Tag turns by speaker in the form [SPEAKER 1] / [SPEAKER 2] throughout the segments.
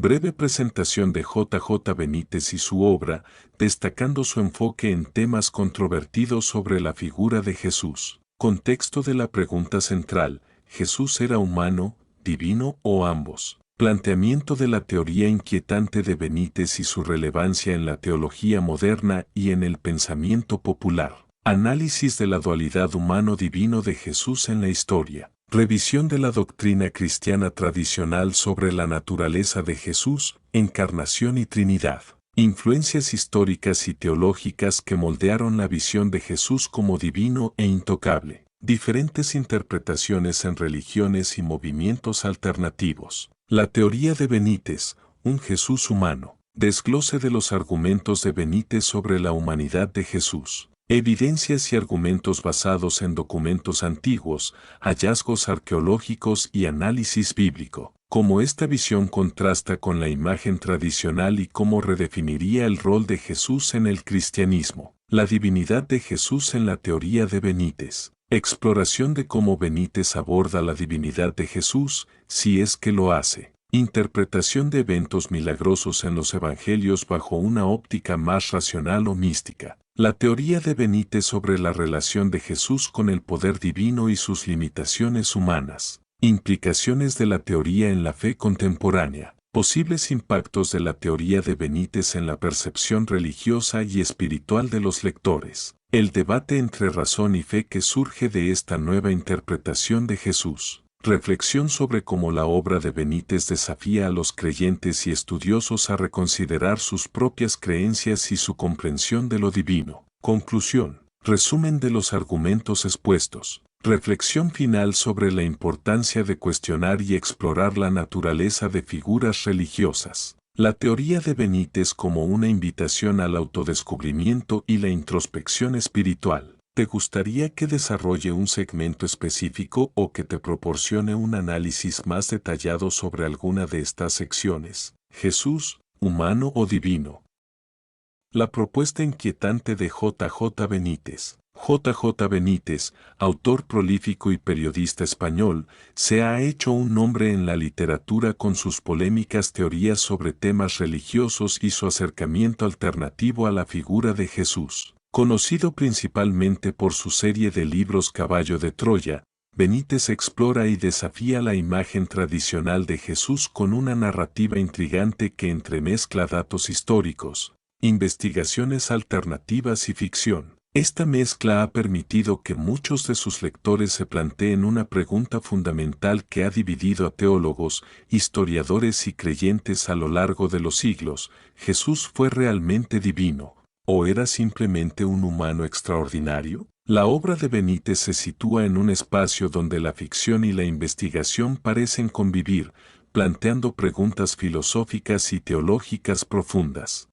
[SPEAKER 1] Breve presentación de J. J. Benítez y su obra, destacando su enfoque en temas controvertidos sobre la figura de Jesús. Contexto de la pregunta central: ¿Jesús era humano, divino o ambos? Planteamiento de la teoría inquietante de Benítez y su relevancia en la teología moderna y en el pensamiento popular. Análisis de la dualidad humano-divino de Jesús en la historia. Revisión de la doctrina cristiana tradicional sobre la naturaleza de Jesús, encarnación y Trinidad. Influencias históricas y teológicas que moldearon la visión de Jesús como divino e intocable. Diferentes interpretaciones en religiones y movimientos alternativos. La teoría de Benítez, un Jesús humano. Desglose de los argumentos de Benítez sobre la humanidad de Jesús. Evidencias y argumentos basados en documentos antiguos, hallazgos arqueológicos y análisis bíblico. Cómo esta visión contrasta con la imagen tradicional y cómo redefiniría el rol de Jesús en el cristianismo. La divinidad de Jesús en la teoría de Benítez. Exploración de cómo Benítez aborda la divinidad de Jesús, si es que lo hace. Interpretación de eventos milagrosos en los evangelios bajo una óptica más racional o mística. La teoría de Benítez sobre la relación de Jesús con el poder divino y sus limitaciones humanas. Implicaciones de la teoría en la fe contemporánea. Posibles impactos de la teoría de Benítez en la percepción religiosa y espiritual de los lectores. El debate entre razón y fe que surge de esta nueva interpretación de Jesús. Reflexión sobre cómo la obra de Benítez desafía a los creyentes y estudiosos a reconsiderar sus propias creencias y su comprensión de lo divino. Conclusión. Resumen de los argumentos expuestos. Reflexión final sobre la importancia de cuestionar y explorar la naturaleza de figuras religiosas. La teoría de Benítez como una invitación al autodescubrimiento y la introspección espiritual. ¿Te gustaría que desarrolle un segmento específico o que te proporcione un análisis más detallado sobre alguna de estas secciones? Jesús, humano o divino. La propuesta inquietante de J. J. Benítez. J. Benítez, autor prolífico y periodista español, se ha hecho un nombre en la literatura con sus polémicas teorías sobre temas religiosos y su acercamiento alternativo a la figura de Jesús. Conocido principalmente por su serie de libros Caballo de Troya, Benítez explora y desafía la imagen tradicional de Jesús con una narrativa intrigante que entremezcla datos históricos, investigaciones alternativas y ficción. Esta mezcla ha permitido que muchos de sus lectores se planteen una pregunta fundamental que ha dividido a teólogos, historiadores y creyentes a lo largo de los siglos: ¿Jesús fue realmente divino, o era simplemente un humano extraordinario? La obra de Benítez se sitúa en un espacio donde la ficción y la investigación parecen convivir, planteando preguntas filosóficas y teológicas profundas.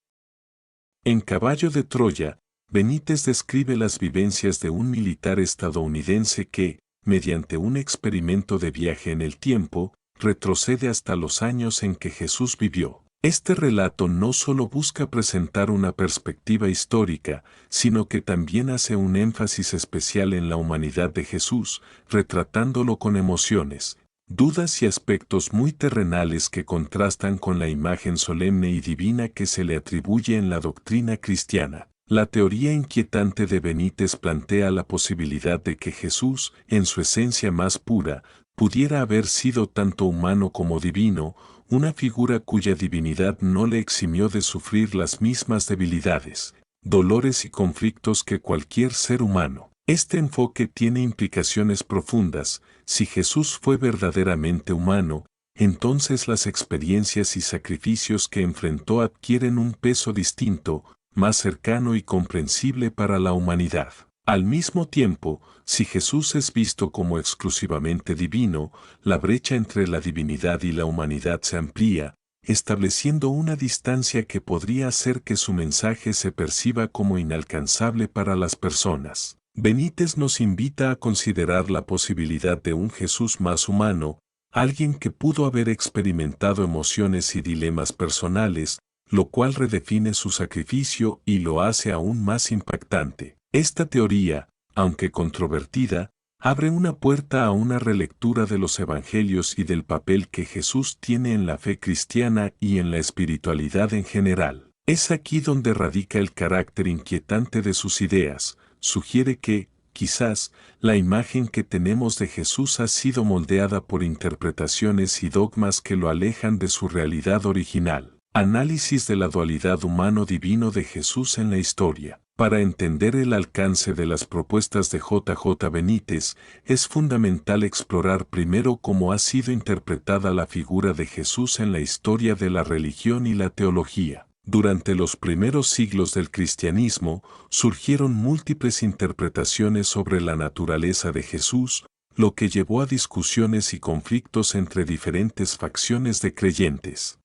[SPEAKER 1] En Caballo de Troya, Benítez describe las vivencias de un militar estadounidense que, mediante un experimento de viaje en el tiempo, retrocede hasta los años en que Jesús vivió. Este relato no solo busca presentar una perspectiva histórica, sino que también hace un énfasis especial en la humanidad de Jesús, retratándolo con emociones, dudas y aspectos muy terrenales que contrastan con la imagen solemne y divina que se le atribuye en la doctrina cristiana. La teoría inquietante de Benítez plantea la posibilidad de que Jesús, en su esencia más pura, pudiera haber sido tanto humano como divino, una figura cuya divinidad no le eximió de sufrir las mismas debilidades, dolores y conflictos que cualquier ser humano. Este enfoque tiene implicaciones profundas. Si Jesús fue verdaderamente humano, entonces las experiencias y sacrificios que enfrentó adquieren un peso distinto, más cercano y comprensible para la humanidad. Al mismo tiempo, si Jesús es visto como exclusivamente divino, la brecha entre la divinidad y la humanidad se amplía, estableciendo una distancia que podría hacer que su mensaje se perciba como inalcanzable para las personas. Benítez nos invita a considerar la posibilidad de un Jesús más humano, alguien que pudo haber experimentado emociones y dilemas personales, lo cual redefine su sacrificio y lo hace aún más impactante. Esta teoría, aunque controvertida, abre una puerta a una relectura de los evangelios y del papel que Jesús tiene en la fe cristiana y en la espiritualidad en general. Es aquí donde radica el carácter inquietante de sus ideas. Sugiere que, quizás, la imagen que tenemos de Jesús ha sido moldeada por interpretaciones y dogmas que lo alejan de su realidad original. Análisis de la dualidad humano-divino de Jesús en la historia. Para entender el alcance de las propuestas de J. Benítez, es fundamental explorar primero cómo ha sido interpretada la figura de Jesús en la historia de la religión y la teología. Durante los primeros siglos del cristianismo, surgieron múltiples interpretaciones sobre la naturaleza de Jesús, lo que llevó a discusiones y conflictos entre diferentes facciones de creyentes.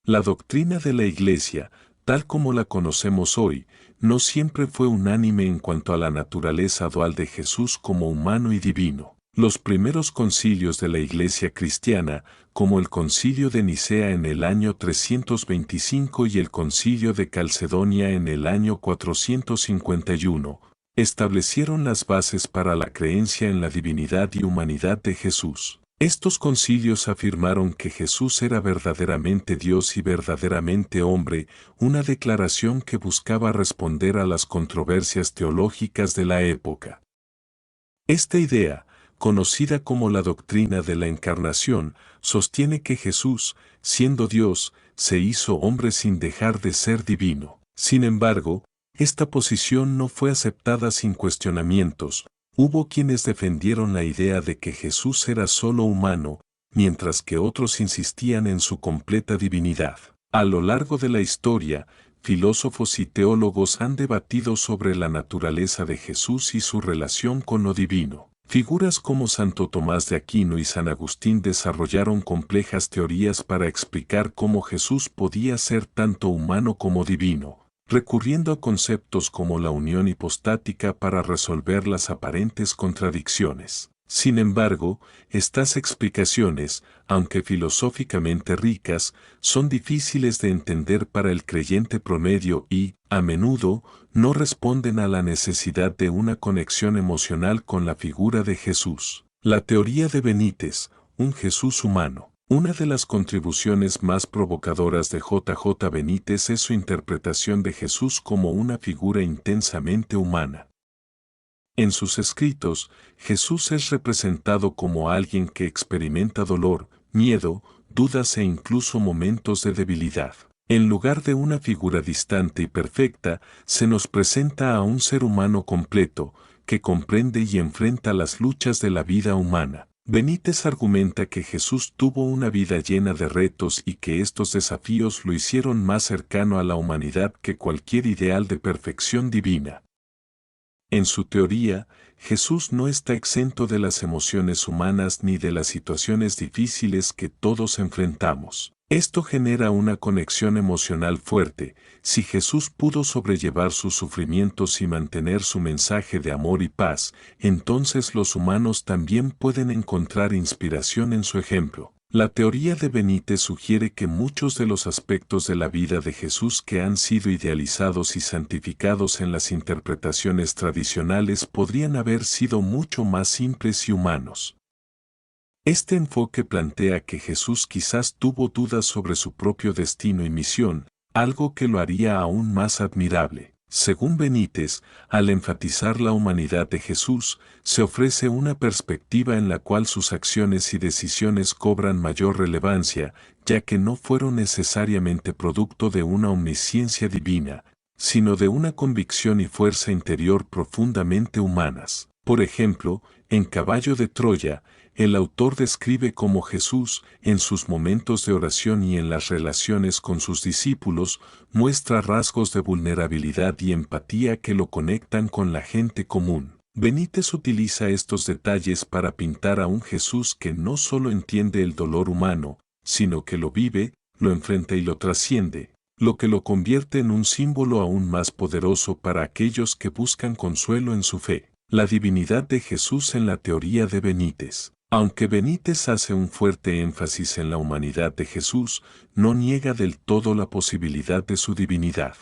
[SPEAKER 1] La doctrina de la Iglesia, tal como la conocemos hoy, no siempre fue unánime en cuanto a la naturaleza dual de Jesús como humano y divino. Los primeros concilios de la Iglesia cristiana, como el Concilio de Nicea en el año 325 y el Concilio de Calcedonia en el año 451, establecieron las bases para la creencia en la divinidad y humanidad de Jesús. Estos concilios afirmaron que Jesús era verdaderamente Dios y verdaderamente hombre, una declaración que buscaba responder a las controversias teológicas de la época. Esta idea, conocida como la doctrina de la encarnación, sostiene que Jesús, siendo Dios, se hizo hombre sin dejar de ser divino. Sin embargo, esta posición no fue aceptada sin cuestionamientos. Hubo quienes defendieron la idea de que Jesús era solo humano, mientras que otros insistían en su completa divinidad. A lo largo de la historia, filósofos y teólogos han debatido sobre la naturaleza de Jesús y su relación con lo divino. Figuras como Santo Tomás de Aquino y San Agustín desarrollaron complejas teorías para explicar cómo Jesús podía ser tanto humano como divino, recurriendo a conceptos como la unión hipostática para resolver las aparentes contradicciones. Sin embargo, estas explicaciones, aunque filosóficamente ricas, son difíciles de entender para el creyente promedio y, a menudo, no responden a la necesidad de una conexión emocional con la figura de Jesús. La teoría de Benítez, un Jesús humano. Una de las contribuciones más provocadoras de J. Benítez es su interpretación de Jesús como una figura intensamente humana. En sus escritos, Jesús es representado como alguien que experimenta dolor, miedo, dudas e incluso momentos de debilidad. En lugar de una figura distante y perfecta, se nos presenta a un ser humano completo, que comprende y enfrenta las luchas de la vida humana. Benítez argumenta que Jesús tuvo una vida llena de retos y que estos desafíos lo hicieron más cercano a la humanidad que cualquier ideal de perfección divina. En su teoría, Jesús no está exento de las emociones humanas ni de las situaciones difíciles que todos enfrentamos. Esto genera una conexión emocional fuerte. Si Jesús pudo sobrellevar sus sufrimientos y mantener su mensaje de amor y paz, entonces los humanos también pueden encontrar inspiración en su ejemplo. La teoría de Benítez sugiere que muchos de los aspectos de la vida de Jesús que han sido idealizados y santificados en las interpretaciones tradicionales podrían haber sido mucho más simples y humanos. Este enfoque plantea que Jesús quizás tuvo dudas sobre su propio destino y misión, algo que lo haría aún más admirable. Según Benítez, al enfatizar la humanidad de Jesús, se ofrece una perspectiva en la cual sus acciones y decisiones cobran mayor relevancia, ya que no fueron necesariamente producto de una omnisciencia divina, sino de una convicción y fuerza interior profundamente humanas. Por ejemplo, en Caballo de Troya, el autor describe cómo Jesús, en sus momentos de oración y en las relaciones con sus discípulos, muestra rasgos de vulnerabilidad y empatía que lo conectan con la gente común. Benítez utiliza estos detalles para pintar a un Jesús que no solo entiende el dolor humano, sino que lo vive, lo enfrenta y lo trasciende, lo que lo convierte en un símbolo aún más poderoso para aquellos que buscan consuelo en su fe. La divinidad de Jesús en la teoría de Benítez. Aunque Benítez hace un fuerte énfasis en la humanidad de Jesús, no niega del todo la posibilidad de su divinidad.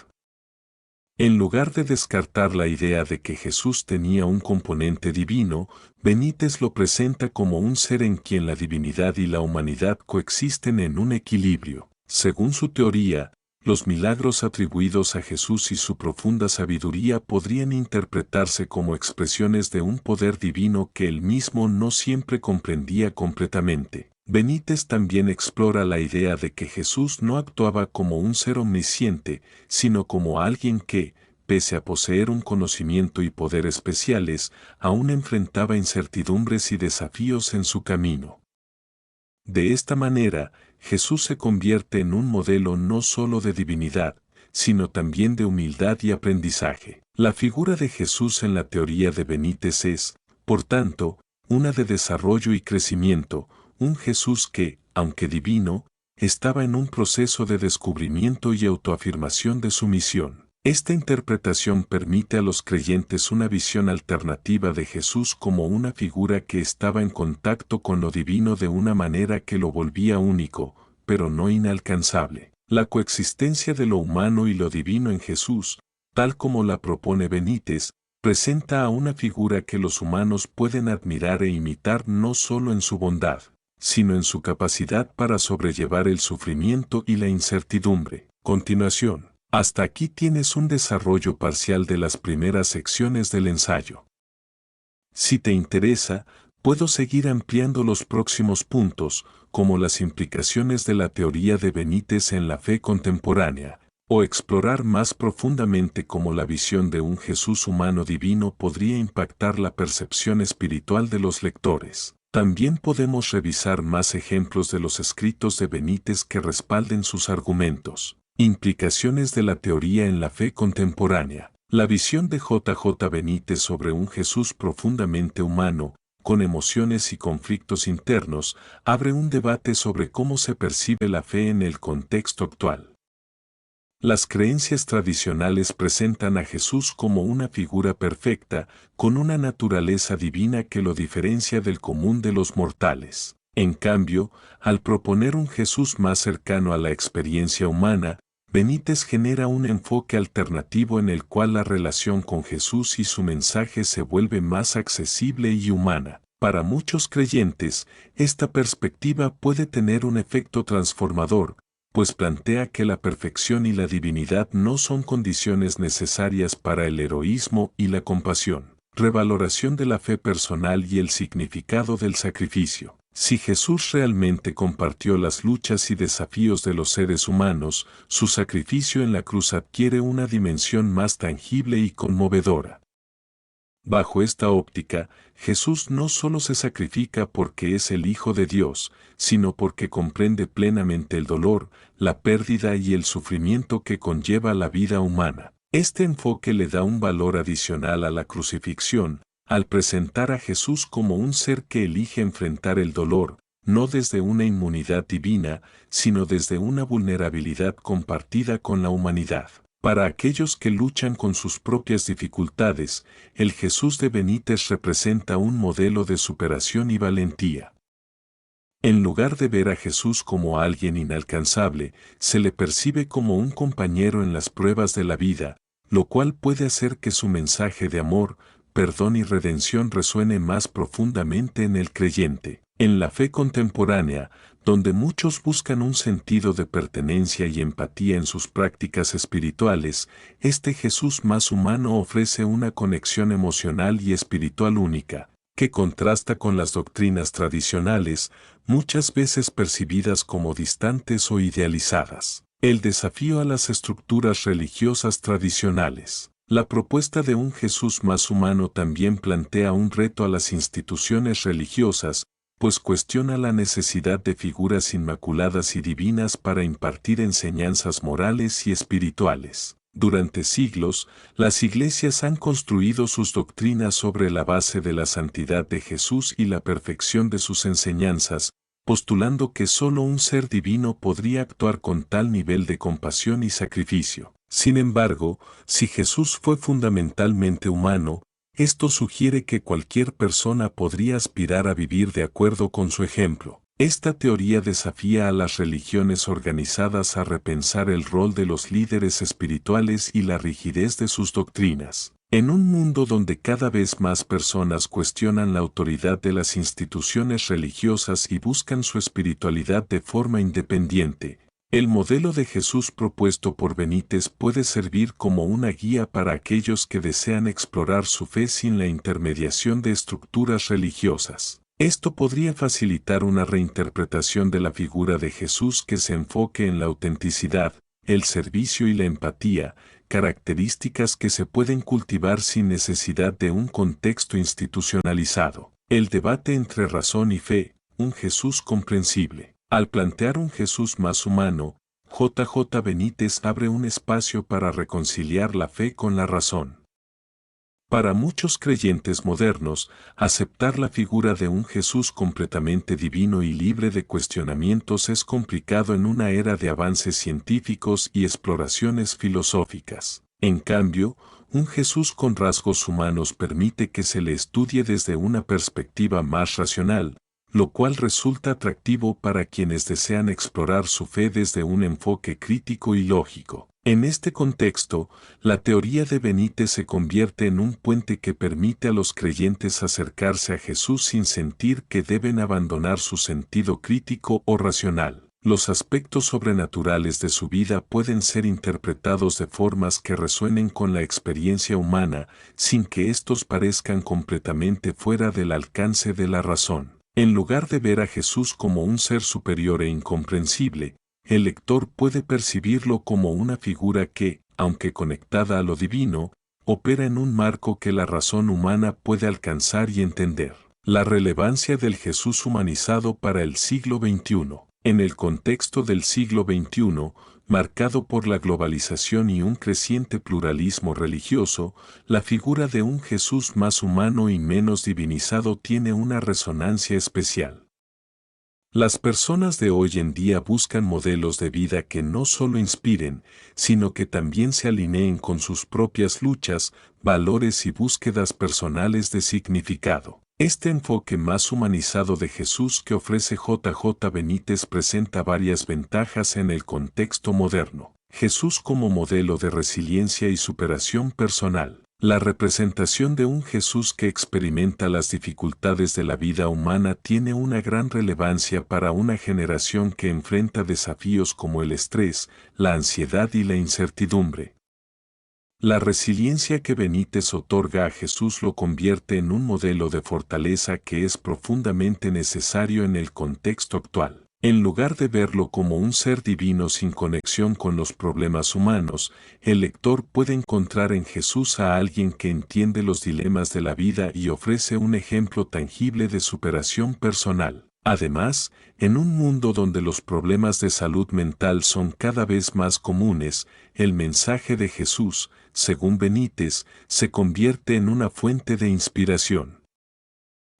[SPEAKER 1] En lugar de descartar la idea de que Jesús tenía un componente divino, Benítez lo presenta como un ser en quien la divinidad y la humanidad coexisten en un equilibrio. Según su teoría, los milagros atribuidos a Jesús y su profunda sabiduría podrían interpretarse como expresiones de un poder divino que él mismo no siempre comprendía completamente. Benítez también explora la idea de que Jesús no actuaba como un ser omnisciente, sino como alguien que, pese a poseer un conocimiento y poder especiales, aún enfrentaba incertidumbres y desafíos en su camino. De esta manera, Jesús se convierte en un modelo no solo de divinidad, sino también de humildad y aprendizaje. La figura de Jesús en la teoría de Benítez es, por tanto, una de desarrollo y crecimiento, un Jesús que, aunque divino, estaba en un proceso de descubrimiento y autoafirmación de su misión. Esta interpretación permite a los creyentes una visión alternativa de Jesús como una figura que estaba en contacto con lo divino de una manera que lo volvía único, pero no inalcanzable. La coexistencia de lo humano y lo divino en Jesús, tal como la propone Benítez, presenta a una figura que los humanos pueden admirar e imitar no solo en su bondad, sino en su capacidad para sobrellevar el sufrimiento y la incertidumbre. Continuación. Hasta aquí tienes un desarrollo parcial de las primeras secciones del ensayo. Si te interesa, puedo seguir ampliando los próximos puntos, como las implicaciones de la teoría de Benítez en la fe contemporánea, o explorar más profundamente cómo la visión de un Jesús humano divino podría impactar la percepción espiritual de los lectores. También podemos revisar más ejemplos de los escritos de Benítez que respalden sus argumentos. Implicaciones de la teoría en la fe contemporánea. La visión de J. Benítez sobre un Jesús profundamente humano, con emociones y conflictos internos, abre un debate sobre cómo se percibe la fe en el contexto actual. Las creencias tradicionales presentan a Jesús como una figura perfecta, con una naturaleza divina que lo diferencia del común de los mortales. En cambio, al proponer un Jesús más cercano a la experiencia humana, Benítez genera un enfoque alternativo en el cual la relación con Jesús y su mensaje se vuelve más accesible y humana. Para muchos creyentes, esta perspectiva puede tener un efecto transformador, pues plantea que la perfección y la divinidad no son condiciones necesarias para el heroísmo y la compasión. Revaloración de la fe personal y el significado del sacrificio. Si Jesús realmente compartió las luchas y desafíos de los seres humanos, su sacrificio en la cruz adquiere una dimensión más tangible y conmovedora. Bajo esta óptica, Jesús no solo se sacrifica porque es el Hijo de Dios, sino porque comprende plenamente el dolor, la pérdida y el sufrimiento que conlleva la vida humana. Este enfoque le da un valor adicional a la crucifixión, al presentar a Jesús como un ser que elige enfrentar el dolor, no desde una inmunidad divina, sino desde una vulnerabilidad compartida con la humanidad. Para aquellos que luchan con sus propias dificultades, el Jesús de Benítez representa un modelo de superación y valentía. En lugar de ver a Jesús como alguien inalcanzable, se le percibe como un compañero en las pruebas de la vida, lo cual puede hacer que su mensaje de amor, perdón y redención resuene más profundamente en el creyente. En la fe contemporánea, donde muchos buscan un sentido de pertenencia y empatía en sus prácticas espirituales, este Jesús más humano ofrece una conexión emocional y espiritual única, que contrasta con las doctrinas tradicionales, muchas veces percibidas como distantes o idealizadas. El desafío a las estructuras religiosas tradicionales. La propuesta de un Jesús más humano también plantea un reto a las instituciones religiosas, pues cuestiona la necesidad de figuras inmaculadas y divinas para impartir enseñanzas morales y espirituales. Durante siglos, las iglesias han construido sus doctrinas sobre la base de la santidad de Jesús y la perfección de sus enseñanzas, postulando que solo un ser divino podría actuar con tal nivel de compasión y sacrificio. Sin embargo, si Jesús fue fundamentalmente humano, esto sugiere que cualquier persona podría aspirar a vivir de acuerdo con su ejemplo. Esta teoría desafía a las religiones organizadas a repensar el rol de los líderes espirituales y la rigidez de sus doctrinas. En un mundo donde cada vez más personas cuestionan la autoridad de las instituciones religiosas y buscan su espiritualidad de forma independiente, el modelo de Jesús propuesto por Benítez puede servir como una guía para aquellos que desean explorar su fe sin la intermediación de estructuras religiosas. Esto podría facilitar una reinterpretación de la figura de Jesús que se enfoque en la autenticidad, el servicio y la empatía, características que se pueden cultivar sin necesidad de un contexto institucionalizado. El debate entre razón y fe, un Jesús comprensible. Al plantear un Jesús más humano, J. Benítez abre un espacio para reconciliar la fe con la razón. Para muchos creyentes modernos, aceptar la figura de un Jesús completamente divino y libre de cuestionamientos es complicado en una era de avances científicos y exploraciones filosóficas. En cambio, un Jesús con rasgos humanos permite que se le estudie desde una perspectiva más racional, lo cual resulta atractivo para quienes desean explorar su fe desde un enfoque crítico y lógico. En este contexto, la teoría de Benítez se convierte en un puente que permite a los creyentes acercarse a Jesús sin sentir que deben abandonar su sentido crítico o racional. Los aspectos sobrenaturales de su vida pueden ser interpretados de formas que resuenen con la experiencia humana, sin que estos parezcan completamente fuera del alcance de la razón. En lugar de ver a Jesús como un ser superior e incomprensible, el lector puede percibirlo como una figura que, aunque conectada a lo divino, opera en un marco que la razón humana puede alcanzar y entender. La relevancia del Jesús humanizado para el siglo XXI. En el contexto del siglo XXI, marcado por la globalización y un creciente pluralismo religioso, la figura de un Jesús más humano y menos divinizado tiene una resonancia especial. Las personas de hoy en día buscan modelos de vida que no solo inspiren, sino que también se alineen con sus propias luchas, valores y búsquedas personales de significado. Este enfoque más humanizado de Jesús que ofrece J. Benítez presenta varias ventajas en el contexto moderno. Jesús como modelo de resiliencia y superación personal. La representación de un Jesús que experimenta las dificultades de la vida humana tiene una gran relevancia para una generación que enfrenta desafíos como el estrés, la ansiedad y la incertidumbre. La resiliencia que Benítez otorga a Jesús lo convierte en un modelo de fortaleza que es profundamente necesario en el contexto actual. En lugar de verlo como un ser divino sin conexión con los problemas humanos, el lector puede encontrar en Jesús a alguien que entiende los dilemas de la vida y ofrece un ejemplo tangible de superación personal. Además, en un mundo donde los problemas de salud mental son cada vez más comunes, el mensaje de Jesús, según Benítez, se convierte en una fuente de inspiración.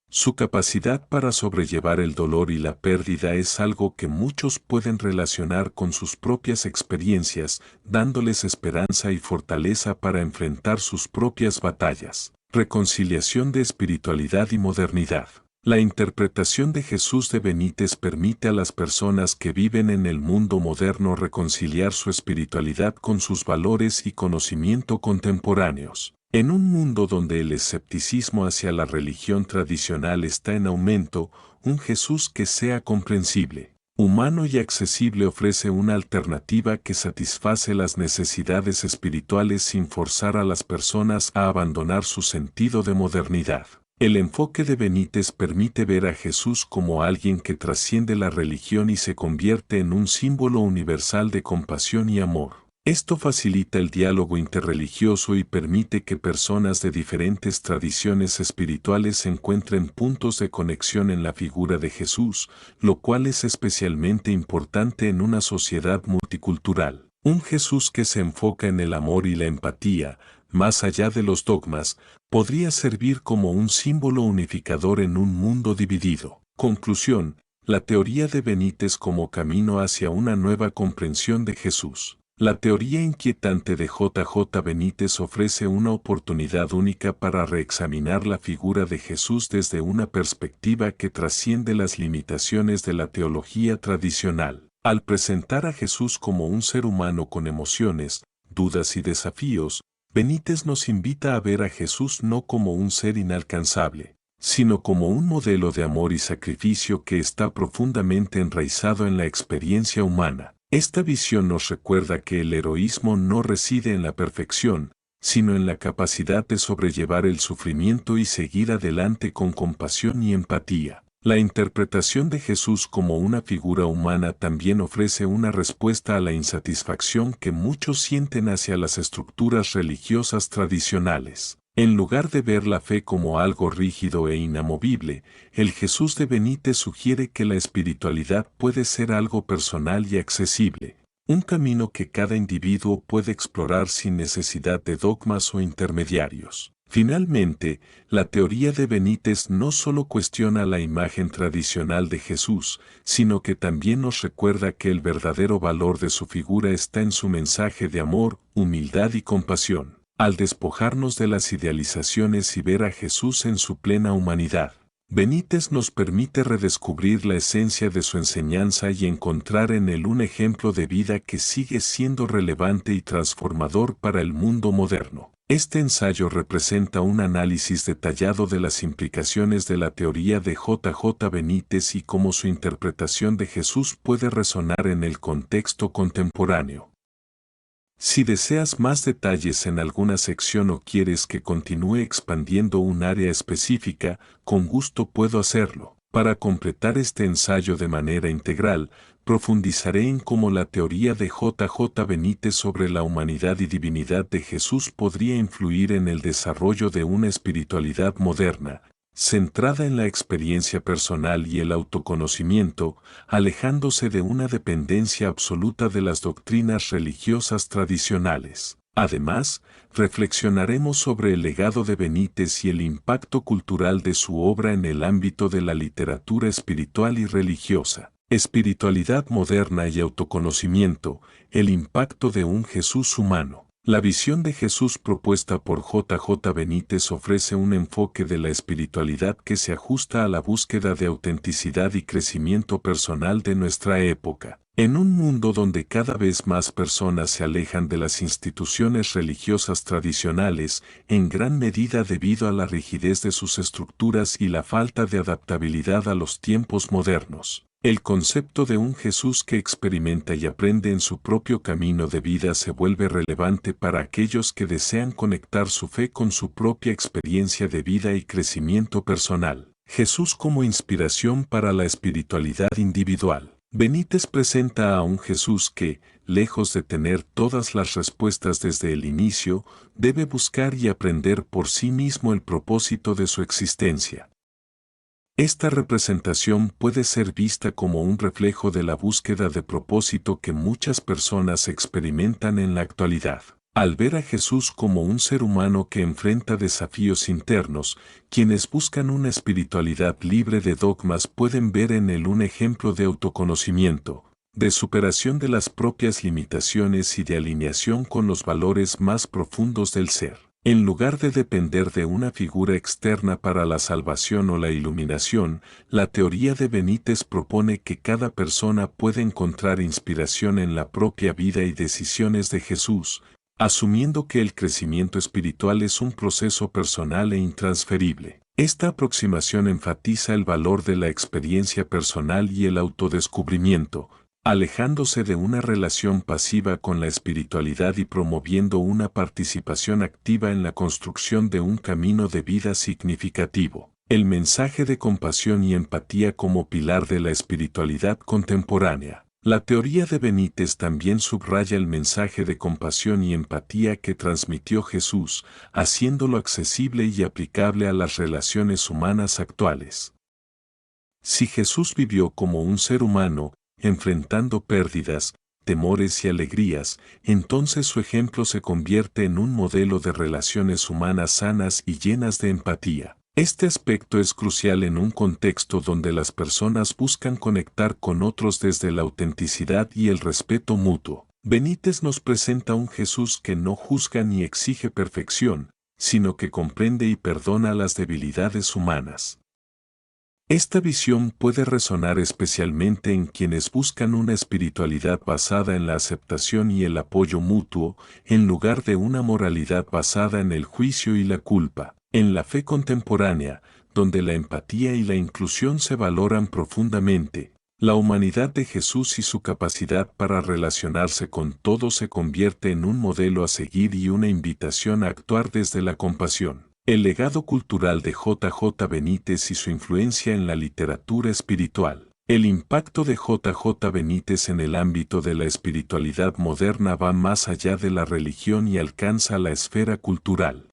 [SPEAKER 1] Su capacidad para sobrellevar el dolor y la pérdida es algo que muchos pueden relacionar con sus propias experiencias, dándoles esperanza y fortaleza para enfrentar sus propias batallas. Reconciliación de espiritualidad y modernidad. La interpretación de Jesús de Benítez permite a las personas que viven en el mundo moderno reconciliar su espiritualidad con sus valores y conocimiento contemporáneos. En un mundo donde el escepticismo hacia la religión tradicional está en aumento, un Jesús que sea comprensible, humano y accesible ofrece una alternativa que satisface las necesidades espirituales sin forzar a las personas a abandonar su sentido de modernidad. El enfoque de Benítez permite ver a Jesús como alguien que trasciende la religión y se convierte en un símbolo universal de compasión y amor. Esto facilita el diálogo interreligioso y permite que personas de diferentes tradiciones espirituales encuentren puntos de conexión en la figura de Jesús, lo cual es especialmente importante en una sociedad multicultural. Un Jesús que se enfoca en el amor y la empatía, más allá de los dogmas, podría servir como un símbolo unificador en un mundo dividido. Conclusión: la teoría de Benítez como camino hacia una nueva comprensión de Jesús. La teoría inquietante de J. J. Benítez ofrece una oportunidad única para reexaminar la figura de Jesús desde una perspectiva que trasciende las limitaciones de la teología tradicional. Al presentar a Jesús como un ser humano con emociones, dudas y desafíos, Benítez nos invita a ver a Jesús no como un ser inalcanzable, sino como un modelo de amor y sacrificio que está profundamente enraizado en la experiencia humana. Esta visión nos recuerda que el heroísmo no reside en la perfección, sino en la capacidad de sobrellevar el sufrimiento y seguir adelante con compasión y empatía. La interpretación de Jesús como una figura humana también ofrece una respuesta a la insatisfacción que muchos sienten hacia las estructuras religiosas tradicionales. En lugar de ver la fe como algo rígido e inamovible, el Jesús de Benítez sugiere que la espiritualidad puede ser algo personal y accesible, un camino que cada individuo puede explorar sin necesidad de dogmas o intermediarios. Finalmente, la teoría de Benítez no solo cuestiona la imagen tradicional de Jesús, sino que también nos recuerda que el verdadero valor de su figura está en su mensaje de amor, humildad y compasión. Al despojarnos de las idealizaciones y ver a Jesús en su plena humanidad, Benítez nos permite redescubrir la esencia de su enseñanza y encontrar en él un ejemplo de vida que sigue siendo relevante y transformador para el mundo moderno. Este ensayo representa un análisis detallado de las implicaciones de la teoría de J. J. Benítez y cómo su interpretación de Jesús puede resonar en el contexto contemporáneo. Si deseas más detalles en alguna sección o quieres que continúe expandiendo un área específica, con gusto puedo hacerlo. Para completar este ensayo de manera integral, profundizaré en cómo la teoría de J. Benítez sobre la humanidad y divinidad de Jesús podría influir en el desarrollo de una espiritualidad moderna, centrada en la experiencia personal y el autoconocimiento, alejándose de una dependencia absoluta de las doctrinas religiosas tradicionales. Además, reflexionaremos sobre el legado de Benítez y el impacto cultural de su obra en el ámbito de la literatura espiritual y religiosa. Espiritualidad moderna y autoconocimiento, el impacto de un Jesús humano. La visión de Jesús propuesta por J. Benítez ofrece un enfoque de la espiritualidad que se ajusta a la búsqueda de autenticidad y crecimiento personal de nuestra época. En un mundo donde cada vez más personas se alejan de las instituciones religiosas tradicionales, en gran medida debido a la rigidez de sus estructuras y la falta de adaptabilidad a los tiempos modernos, el concepto de un Jesús que experimenta y aprende en su propio camino de vida se vuelve relevante para aquellos que desean conectar su fe con su propia experiencia de vida y crecimiento personal. Jesús como inspiración para la espiritualidad individual. Benítez presenta a un Jesús que, lejos de tener todas las respuestas desde el inicio, debe buscar y aprender por sí mismo el propósito de su existencia. Esta representación puede ser vista como un reflejo de la búsqueda de propósito que muchas personas experimentan en la actualidad. Al ver a Jesús como un ser humano que enfrenta desafíos internos, quienes buscan una espiritualidad libre de dogmas pueden ver en él un ejemplo de autoconocimiento, de superación de las propias limitaciones y de alineación con los valores más profundos del ser. En lugar de depender de una figura externa para la salvación o la iluminación, la teoría de Benítez propone que cada persona puede encontrar inspiración en la propia vida y decisiones de Jesús, asumiendo que el crecimiento espiritual es un proceso personal e intransferible. Esta aproximación enfatiza el valor de la experiencia personal y el autodescubrimiento, alejándose de una relación pasiva con la espiritualidad y promoviendo una participación activa en la construcción de un camino de vida significativo. El mensaje de compasión y empatía como pilar de la espiritualidad contemporánea. La teoría de Benítez también subraya el mensaje de compasión y empatía que transmitió Jesús, haciéndolo accesible y aplicable a las relaciones humanas actuales. Si Jesús vivió como un ser humano, enfrentando pérdidas, temores y alegrías, entonces su ejemplo se convierte en un modelo de relaciones humanas sanas y llenas de empatía. Este aspecto es crucial en un contexto donde las personas buscan conectar con otros desde la autenticidad y el respeto mutuo. Benítez nos presenta un Jesús que no juzga ni exige perfección, sino que comprende y perdona las debilidades humanas. Esta visión puede resonar especialmente en quienes buscan una espiritualidad basada en la aceptación y el apoyo mutuo, en lugar de una moralidad basada en el juicio y la culpa. En la fe contemporánea, donde la empatía y la inclusión se valoran profundamente, la humanidad de Jesús y su capacidad para relacionarse con todos se convierte en un modelo a seguir y una invitación a actuar desde la compasión. El legado cultural de J. J. Benítez y su influencia en la literatura espiritual. El impacto de J. J. Benítez en el ámbito de la espiritualidad moderna va más allá de la religión y alcanza la esfera cultural.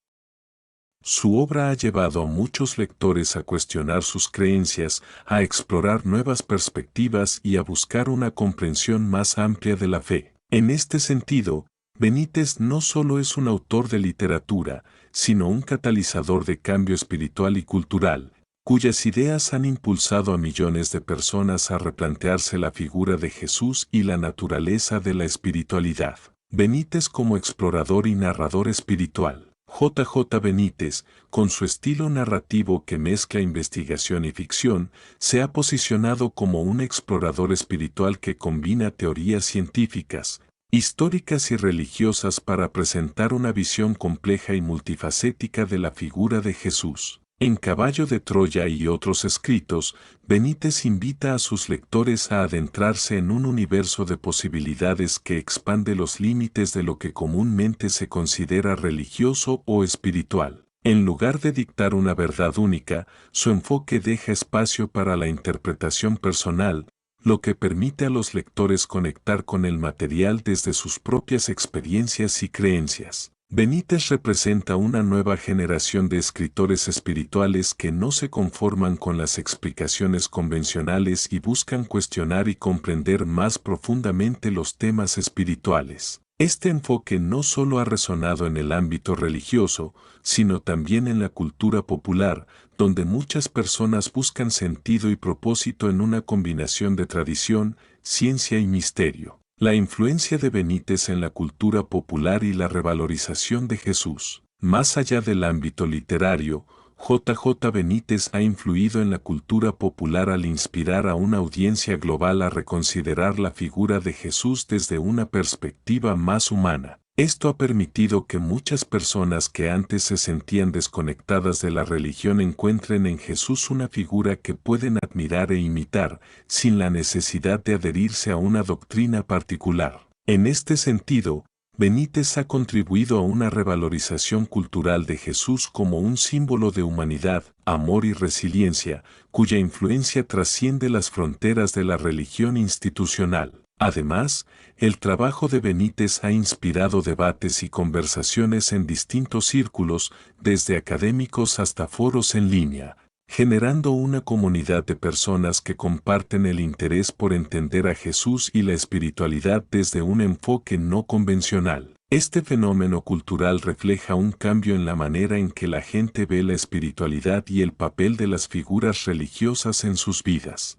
[SPEAKER 1] Su obra ha llevado a muchos lectores a cuestionar sus creencias, a explorar nuevas perspectivas y a buscar una comprensión más amplia de la fe. En este sentido, Benítez no solo es un autor de literatura, sino un catalizador de cambio espiritual y cultural, cuyas ideas han impulsado a millones de personas a replantearse la figura de Jesús y la naturaleza de la espiritualidad. Benítez como explorador y narrador espiritual. J. Benítez, con su estilo narrativo que mezcla investigación y ficción, se ha posicionado como un explorador espiritual que combina teorías científicas, históricas y religiosas para presentar una visión compleja y multifacética de la figura de Jesús. En Caballo de Troya y otros escritos, Benítez invita a sus lectores a adentrarse en un universo de posibilidades que expande los límites de lo que comúnmente se considera religioso o espiritual. En lugar de dictar una verdad única, su enfoque deja espacio para la interpretación personal, lo que permite a los lectores conectar con el material desde sus propias experiencias y creencias. Benítez representa una nueva generación de escritores espirituales que no se conforman con las explicaciones convencionales y buscan cuestionar y comprender más profundamente los temas espirituales. Este enfoque no solo ha resonado en el ámbito religioso, sino también en la cultura popular, donde muchas personas buscan sentido y propósito en una combinación de tradición, ciencia y misterio. La influencia de Benítez en la cultura popular y la revalorización de Jesús. Más allá del ámbito literario, J. Benítez ha influido en la cultura popular al inspirar a una audiencia global a reconsiderar la figura de Jesús desde una perspectiva más humana. Esto ha permitido que muchas personas que antes se sentían desconectadas de la religión encuentren en Jesús una figura que pueden admirar e imitar, sin la necesidad de adherirse a una doctrina particular. En este sentido, Benítez ha contribuido a una revalorización cultural de Jesús como un símbolo de humanidad, amor y resiliencia, cuya influencia trasciende las fronteras de la religión institucional. Además, el trabajo de Benítez ha inspirado debates y conversaciones en distintos círculos, desde académicos hasta foros en línea, generando una comunidad de personas que comparten el interés por entender a Jesús y la espiritualidad desde un enfoque no convencional. Este fenómeno cultural refleja un cambio en la manera en que la gente ve la espiritualidad y el papel de las figuras religiosas en sus vidas.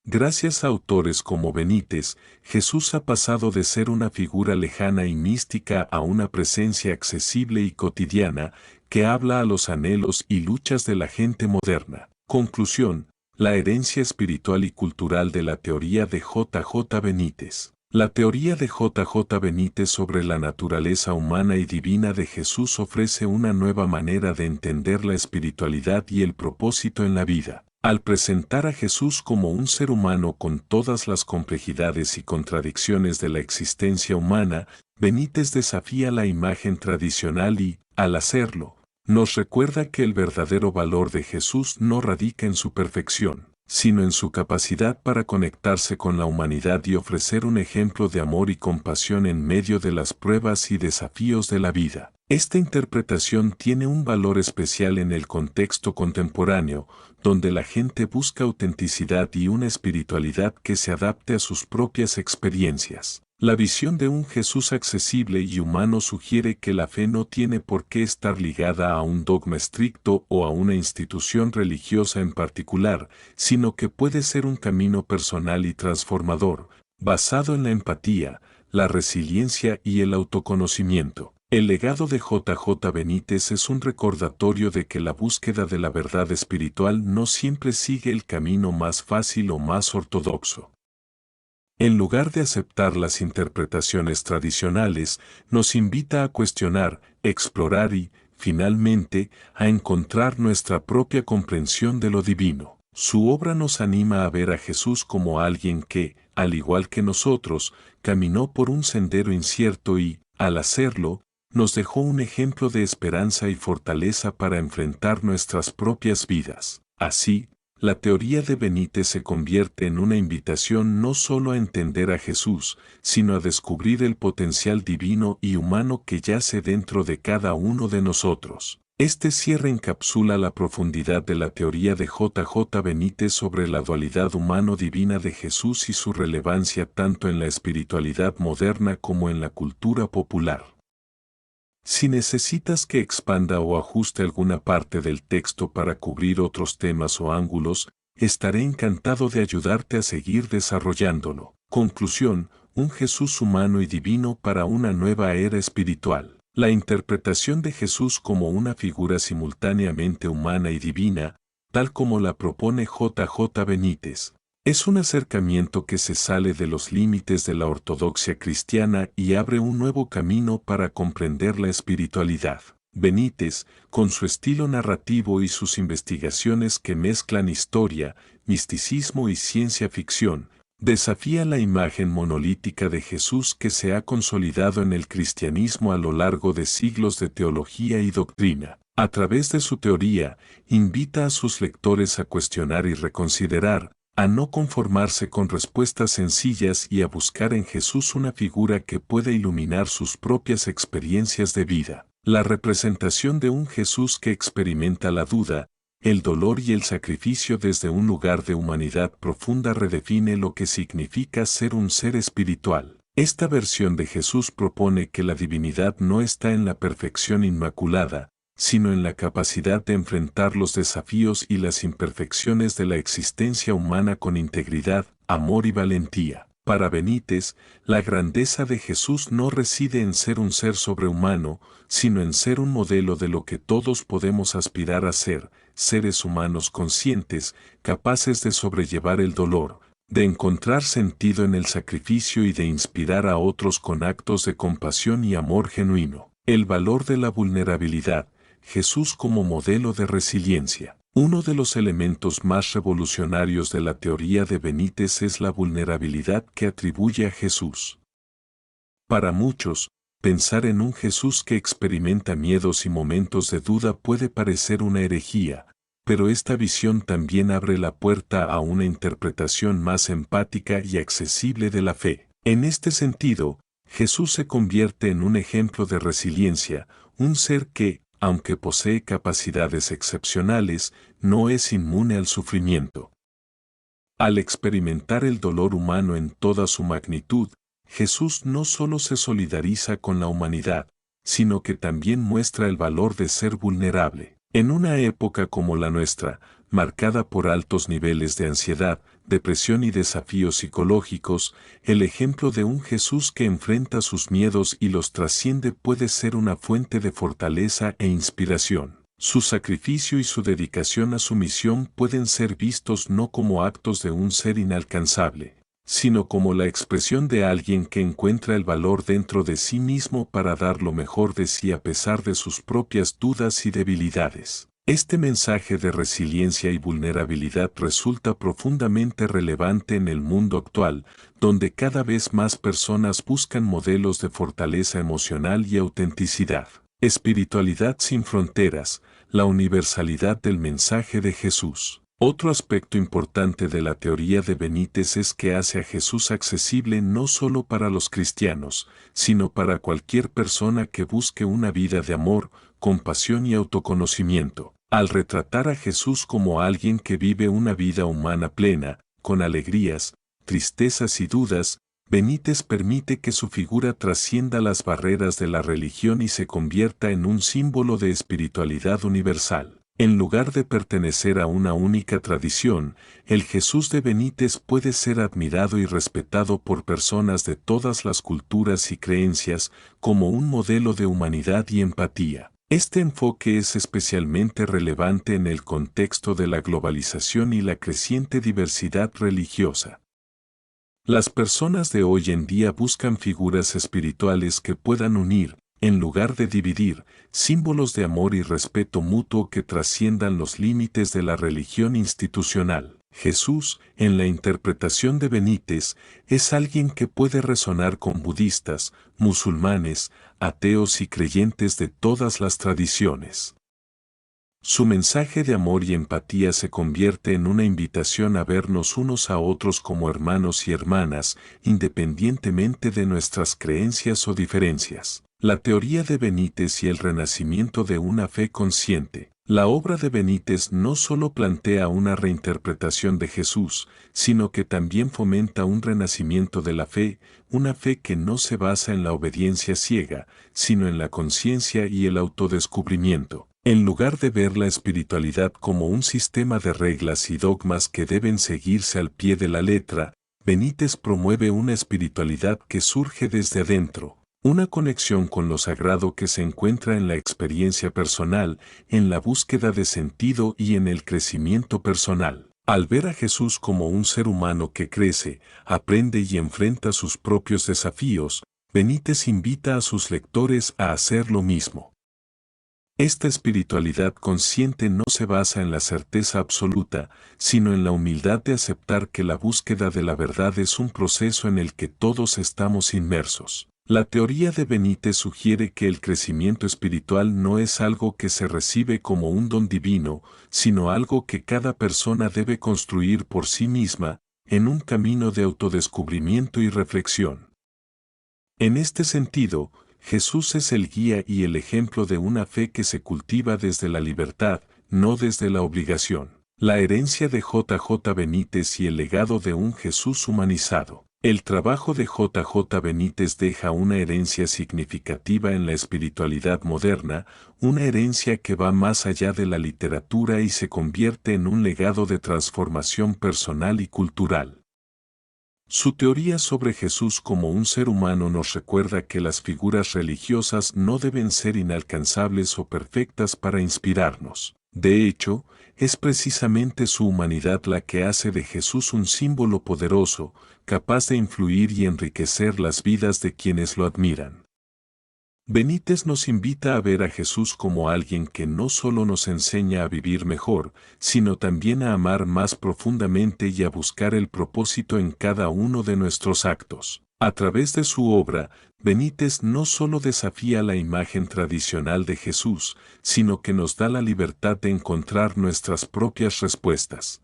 [SPEAKER 1] Gracias a autores como Benítez, Jesús ha pasado de ser una figura lejana y mística a una presencia accesible y cotidiana que habla a los anhelos y luchas de la gente moderna. Conclusión: la herencia espiritual y cultural de la teoría de J. Benítez. La teoría de J. Benítez sobre la naturaleza humana y divina de Jesús ofrece una nueva manera de entender la espiritualidad y el propósito en la vida. Al presentar a Jesús como un ser humano con todas las complejidades y contradicciones de la existencia humana, Benítez desafía la imagen tradicional y, al hacerlo, nos recuerda que el verdadero valor de Jesús no radica en su perfección, sino en su capacidad para conectarse con la humanidad y ofrecer un ejemplo de amor y compasión en medio de las pruebas y desafíos de la vida. Esta interpretación tiene un valor especial en el contexto contemporáneo, donde la gente busca autenticidad y una espiritualidad que se adapte a sus propias experiencias. La visión de un Jesús accesible y humano sugiere que la fe no tiene por qué estar ligada a un dogma estricto o a una institución religiosa en particular, sino que puede ser un camino personal y transformador, basado en la empatía, la resiliencia y el autoconocimiento. El legado de J. J. Benítez es un recordatorio de que la búsqueda de la verdad espiritual no siempre sigue el camino más fácil o más ortodoxo. En lugar de aceptar las interpretaciones tradicionales, nos invita a cuestionar, explorar y, finalmente, a encontrar nuestra propia comprensión de lo divino. Su obra nos anima a ver a Jesús como alguien que, al igual que nosotros, caminó por un sendero incierto y, al hacerlo, nos dejó un ejemplo de esperanza y fortaleza para enfrentar nuestras propias vidas. Así, la teoría de Benítez se convierte en una invitación no solo a entender a Jesús, sino a descubrir el potencial divino y humano que yace dentro de cada uno de nosotros. Este cierre encapsula la profundidad de la teoría de J. J. Benítez sobre la dualidad humano-divina de Jesús y su relevancia tanto en la espiritualidad moderna como en la cultura popular. Si necesitas que expanda o ajuste alguna parte del texto para cubrir otros temas o ángulos, estaré encantado de ayudarte a seguir desarrollándolo. Conclusión: un Jesús humano y divino para una nueva era espiritual. La interpretación de Jesús como una figura simultáneamente humana y divina, tal como la propone J. Benítez, es un acercamiento que se sale de los límites de la ortodoxia cristiana y abre un nuevo camino para comprender la espiritualidad. Benítez, con su estilo narrativo y sus investigaciones que mezclan historia, misticismo y ciencia ficción, desafía la imagen monolítica de Jesús que se ha consolidado en el cristianismo a lo largo de siglos de teología y doctrina. A través de su teoría, invita a sus lectores a cuestionar y reconsiderar, a no conformarse con respuestas sencillas y a buscar en Jesús una figura que pueda iluminar sus propias experiencias de vida. La representación de un Jesús que experimenta la duda, el dolor y el sacrificio desde un lugar de humanidad profunda redefine lo que significa ser un ser espiritual. Esta versión de Jesús propone que la divinidad no está en la perfección inmaculada, sino en la capacidad de enfrentar los desafíos y las imperfecciones de la existencia humana con integridad, amor y valentía. Para Benítez, la grandeza de Jesús no reside en ser un ser sobrehumano, sino en ser un modelo de lo que todos podemos aspirar a ser, seres humanos conscientes, capaces de sobrellevar el dolor, de encontrar sentido en el sacrificio y de inspirar a otros con actos de compasión y amor genuino. El valor de la vulnerabilidad. Jesús como modelo de resiliencia. Uno de los elementos más revolucionarios de la teoría de Benítez es la vulnerabilidad que atribuye a Jesús. Para muchos, pensar en un Jesús que experimenta miedos y momentos de duda puede parecer una herejía, pero esta visión también abre la puerta a una interpretación más empática y accesible de la fe. En este sentido, Jesús se convierte en un ejemplo de resiliencia, un ser que, aunque posee capacidades excepcionales, no es inmune al sufrimiento. Al experimentar el dolor humano en toda su magnitud, Jesús no solo se solidariza con la humanidad, sino que también muestra el valor de ser vulnerable. En una época como la nuestra, marcada por altos niveles de ansiedad, depresión y desafíos psicológicos, el ejemplo de un Jesús que enfrenta sus miedos y los trasciende puede ser una fuente de fortaleza e inspiración. Su sacrificio y su dedicación a su misión pueden ser vistos no como actos de un ser inalcanzable, sino como la expresión de alguien que encuentra el valor dentro de sí mismo para dar lo mejor de sí a pesar de sus propias dudas y debilidades. Este mensaje de resiliencia y vulnerabilidad resulta profundamente relevante en el mundo actual, donde cada vez más personas buscan modelos de fortaleza emocional y autenticidad. Espiritualidad sin fronteras, la universalidad del mensaje de Jesús. Otro aspecto importante de la teoría de Benítez es que hace a Jesús accesible no solo para los cristianos, sino para cualquier persona que busque una vida de amor, compasión y autoconocimiento. Al retratar a Jesús como alguien que vive una vida humana plena, con alegrías, tristezas y dudas, Benítez permite que su figura trascienda las barreras de la religión y se convierta en un símbolo de espiritualidad universal. En lugar de pertenecer a una única tradición, el Jesús de Benítez puede ser admirado y respetado por personas de todas las culturas y creencias como un modelo de humanidad y empatía. Este enfoque es especialmente relevante en el contexto de la globalización y la creciente diversidad religiosa. Las personas de hoy en día buscan figuras espirituales que puedan unir, en lugar de dividir, símbolos de amor y respeto mutuo que trasciendan los límites de la religión institucional. Jesús, en la interpretación de Benítez, es alguien que puede resonar con budistas, musulmanes, ateos y creyentes de todas las tradiciones. Su mensaje de amor y empatía se convierte en una invitación a vernos unos a otros como hermanos y hermanas, independientemente de nuestras creencias o diferencias. La teoría de Benítez y el renacimiento de una fe consciente. La obra de Benítez no solo plantea una reinterpretación de Jesús, sino que también fomenta un renacimiento de la fe, una fe que no se basa en la obediencia ciega, sino en la conciencia y el autodescubrimiento. En lugar de ver la espiritualidad como un sistema de reglas y dogmas que deben seguirse al pie de la letra, Benítez promueve una espiritualidad que surge desde adentro, una conexión con lo sagrado que se encuentra en la experiencia personal, en la búsqueda de sentido y en el crecimiento personal. Al ver a Jesús como un ser humano que crece, aprende y enfrenta sus propios desafíos, Benítez invita a sus lectores a hacer lo mismo. Esta espiritualidad consciente no se basa en la certeza absoluta, sino en la humildad de aceptar que la búsqueda de la verdad es un proceso en el que todos estamos inmersos. La teoría de Benítez sugiere que el crecimiento espiritual no es algo que se recibe como un don divino, sino algo que cada persona debe construir por sí misma, en un camino de autodescubrimiento y reflexión. En este sentido, Jesús es el guía y el ejemplo de una fe que se cultiva desde la libertad, no desde la obligación. La herencia de J. Benítez y el legado de un Jesús humanizado. El trabajo de J. Benítez deja una herencia significativa en la espiritualidad moderna, una herencia que va más allá de la literatura y se convierte en un legado de transformación personal y cultural. Su teoría sobre Jesús como un ser humano nos recuerda que las figuras religiosas no deben ser inalcanzables o perfectas para inspirarnos. De hecho, es precisamente su humanidad la que hace de Jesús un símbolo poderoso, capaz de influir y enriquecer las vidas de quienes lo admiran. Benítez nos invita a ver a Jesús como alguien que no solo nos enseña a vivir mejor, sino también a amar más profundamente y a buscar el propósito en cada uno de nuestros actos. A través de su obra, Benítez no solo desafía la imagen tradicional de Jesús, sino que nos da la libertad de encontrar nuestras propias respuestas.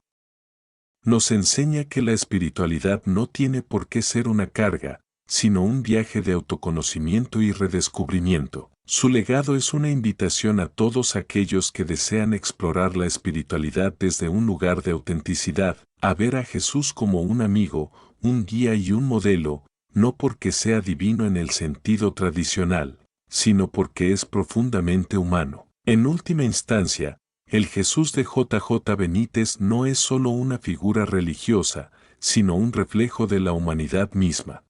[SPEAKER 1] Nos enseña que la espiritualidad no tiene por qué ser una carga, sino un viaje de autoconocimiento y redescubrimiento. Su legado es una invitación a todos aquellos que desean explorar la espiritualidad desde un lugar de autenticidad, a ver a Jesús como un amigo, un guía y un modelo, no porque sea divino en el sentido tradicional, sino porque es profundamente humano. En última instancia, el Jesús de J. Benítez no es solo una figura religiosa, sino un reflejo de la humanidad misma.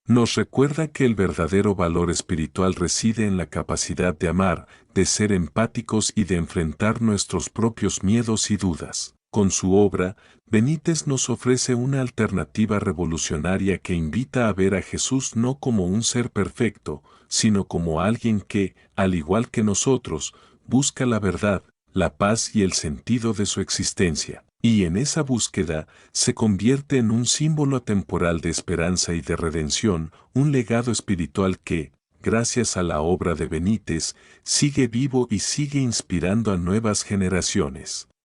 [SPEAKER 1] Nos recuerda que el verdadero valor espiritual reside en la capacidad de amar, de ser empáticos y de enfrentar nuestros propios miedos y dudas. Con su obra, Benítez nos ofrece una alternativa revolucionaria que invita a ver a Jesús no como un ser perfecto, sino como alguien que, al igual que nosotros, busca la verdad, la paz y el sentido de su existencia. Y en esa búsqueda, se convierte en un símbolo atemporal de esperanza y de redención, un legado espiritual que, gracias a la obra de Benítez, sigue vivo y sigue inspirando a nuevas generaciones.